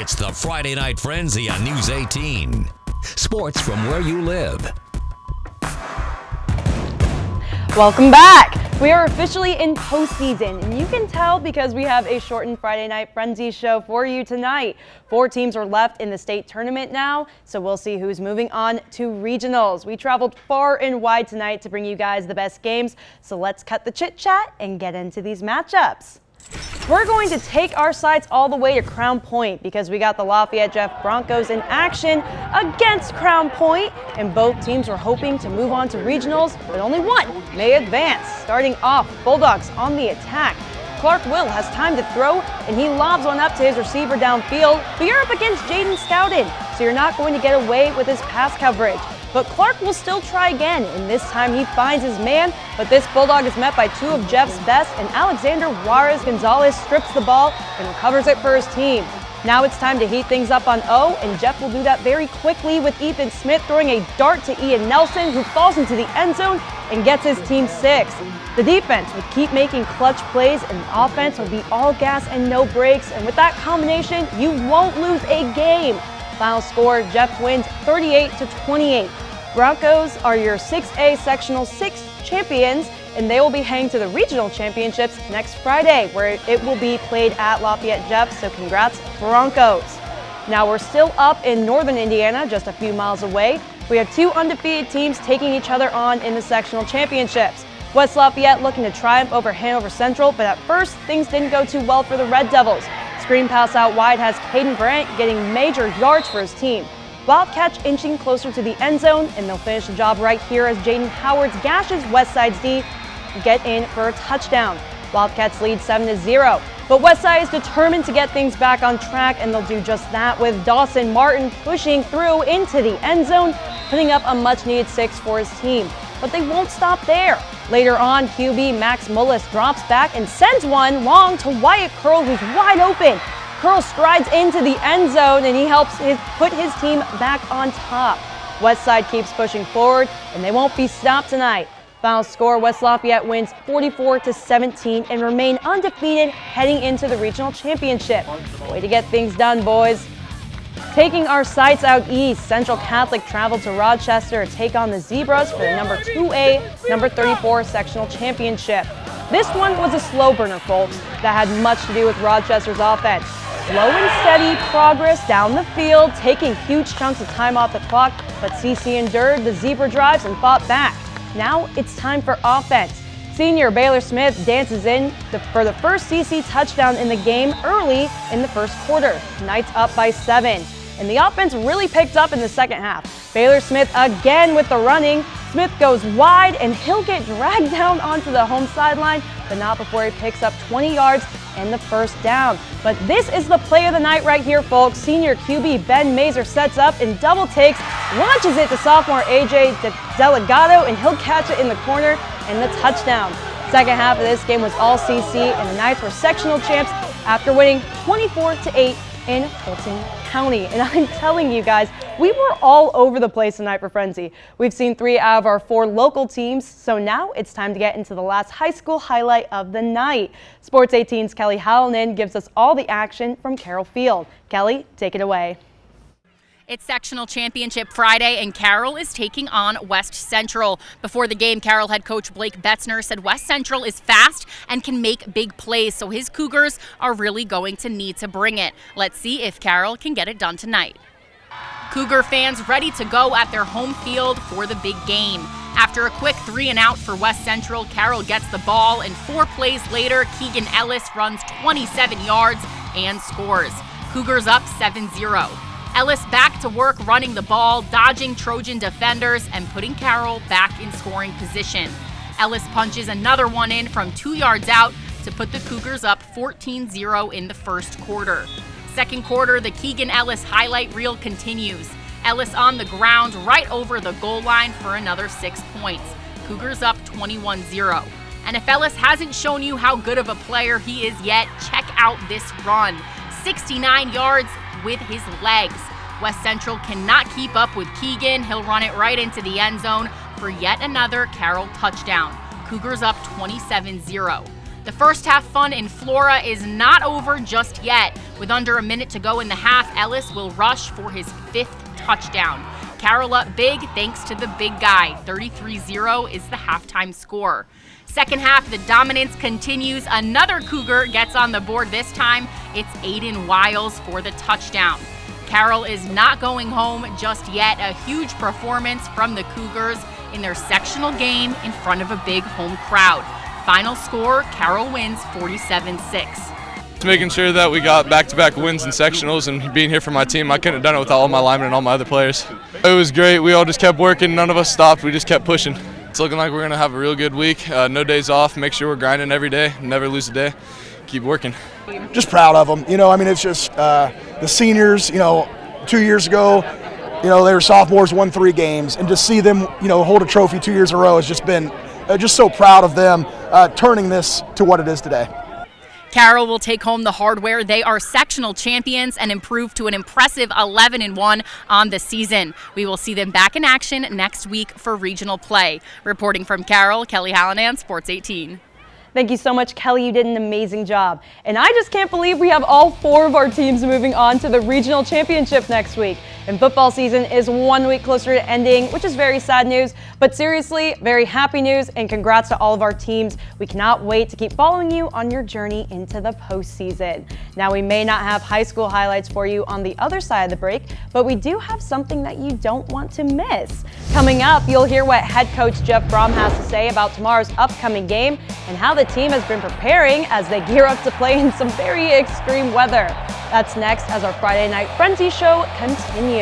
It's the Friday Night Frenzy on News 18. Sports from where you live. Welcome back. We are officially in postseason, and you can tell because we have a shortened Friday Night Frenzy show for you tonight. 4 teams are left in the state tournament now, so we'll see who's moving on to regionals. We traveled far and wide tonight to bring you guys the best games, so let's cut the chit-chat and get into these matchups. We're going to take our sights all the way to Crown Point because we got the Lafayette Jeff Broncos in action against Crown Point, and both teams are hoping to move on to regionals, but only one may advance. Starting off, Bulldogs on the attack. Clark Will has time to throw, and he lobs one up to his receiver downfield, but you're up against Jaden Stoughton, so you're not going to get away with his pass coverage. But Clark will still try again, and this time he finds his man, but this Bulldog is met by 2 of Jeff's best, and Alexander Juarez Gonzalez strips the ball and recovers it for his team. Now it's time to heat things up on O, and Jeff will do that very quickly with Ethan Smith throwing a dart to Ian Nelson, who falls into the end zone and gets his team 6. The defense would keep making clutch plays, and the offense will be all gas and no brakes, and with that combination, you won't lose a game. Final score, Jeff wins 38-28. Broncos are your 6A Sectional 6 champions, and they will be heading to the regional championships next Friday, where it will be played at Lafayette Jeff, so congrats, Broncos. Now we're still up in northern Indiana, just a few miles away. We have 2 undefeated teams taking each other on in the sectional championships. West Lafayette looking to triumph over Hanover Central, but at first, things didn't go too well for the Red Devils. Screen pass out wide has Caden Brandt getting major yards for his team. Wildcats inching closer to the end zone, and they'll finish the job right here as Jaden Howard gashes Westside's D get in for a touchdown. Wildcats lead 7-0, but Westside is determined to get things back on track, and they'll do just that with Dawson Martin pushing through into the end zone, putting up a much-needed 6 for his team. But they won't stop there. Later on, QB Max Mullis drops back and sends one long to Wyatt Curl, who's wide open. Curl strides into the end zone, and he helps put his team back on top. Westside keeps pushing forward, and they won't be stopped tonight. Final score, West Lafayette wins 44-17 and remain undefeated heading into the regional championship. Way to get things done, boys. Taking our sights out east, Central Catholic traveled to Rochester to take on the Zebras for the number 2A, number 34 sectional championship. This one was a slow burner, folks, that had much to do with Rochester's offense. Slow and steady progress down the field, taking huge chunks of time off the clock, but CC endured the Zebra drives and fought back. Now it's time for offense. Senior Baylor Smith dances in for the first CC touchdown in the game early in the first quarter. Knights up by 7. And the offense really picked up in the second half. Baylor Smith again with the running. Smith goes wide, and he'll get dragged down onto the home sideline, but not before he picks up 20 yards and the first down. But this is the play of the night right here, folks. Senior QB Ben Mazer sets up and double takes, launches it to sophomore AJ Delgado, and he'll catch it in the corner and the touchdown. Second half of this game was all CC, and the Knights were sectional champs after winning 24-8 in Fulton County. And I'm telling you guys, we were all over the place tonight for Frenzy. We've seen 3 out of our 4 local teams, so now it's time to get into the last high school highlight of the night. Sports 18's Kelly Hallinan gives us all the action from Carroll Field. Kelly, take it away. It's sectional championship Friday, and Carroll is taking on West Central. Before the game, Carroll head coach Blake Betzner said West Central is fast and can make big plays, so his Cougars are really going to need to bring it. Let's see if Carroll can get it done tonight. Cougar fans ready to go at their home field for the big game. After a quick 3-and-out for West Central, Carroll gets the ball, and 4 plays later, Keegan Ellis runs 27 yards and scores. Cougars up 7-0. Ellis back to work running the ball, dodging Trojan defenders, and putting Carroll back in scoring position. Ellis punches another one in from 2 yards out to put the Cougars up 14-0 in the first quarter. Second quarter, the Keegan Ellis highlight reel continues. Ellis on the ground right over the goal line for another 6 points. Cougars up 21-0. And if Ellis hasn't shown you how good of a player he is yet, check out this run. 69 yards with his legs. West Central cannot keep up with Keegan. He'll run it right into the end zone for yet another Carroll touchdown. Cougars up 27-0. The first half fun in Flora is not over just yet. With under a minute to go in the half, Ellis will rush for his 5th touchdown. Carroll up big thanks to the big guy. 33-0 is the halftime score. Second half, the dominance continues. Another Cougar gets on the board. This time, it's Aiden Wiles for the touchdown. Carroll is not going home just yet. A huge performance from the Cougars in their sectional game in front of a big home crowd. Final score, Carroll wins 47-6. Making sure that we got back-to-back wins in sectionals and being here for my team. I couldn't have done it without all my linemen and all my other players. It was great. We all just kept working. None of us stopped. We just kept pushing. It's looking like we're going to have a real good week. No days off. Make sure we're grinding every day. Never lose a day. Keep working. Just proud of them. It's just the seniors, 2 years ago, they were sophomores, won 3 games. And to see them, hold a trophy 2 years in a row has just been just so proud of them turning this to what it is today. Carroll will take home the hardware. They are sectional champions and improved to an impressive 11-1 on the season. We will see them back in action next week for regional play. Reporting from Carroll, Kelly Hallinan, Sports 18. Thank you so much, Kelly. You did an amazing job. And I just can't believe we have all 4 of our teams moving on to the regional championship next week. And football season is 1 week closer to ending, which is very sad news. But seriously, very happy news, and congrats to all of our teams. We cannot wait to keep following you on your journey into the postseason. Now, we may not have high school highlights for you on the other side of the break, but we do have something that you don't want to miss. Coming up, you'll hear what head coach Jeff Brom has to say about tomorrow's upcoming game and how the team has been preparing as they gear up to play in some very extreme weather. That's next as our Friday Night Frenzy show continues.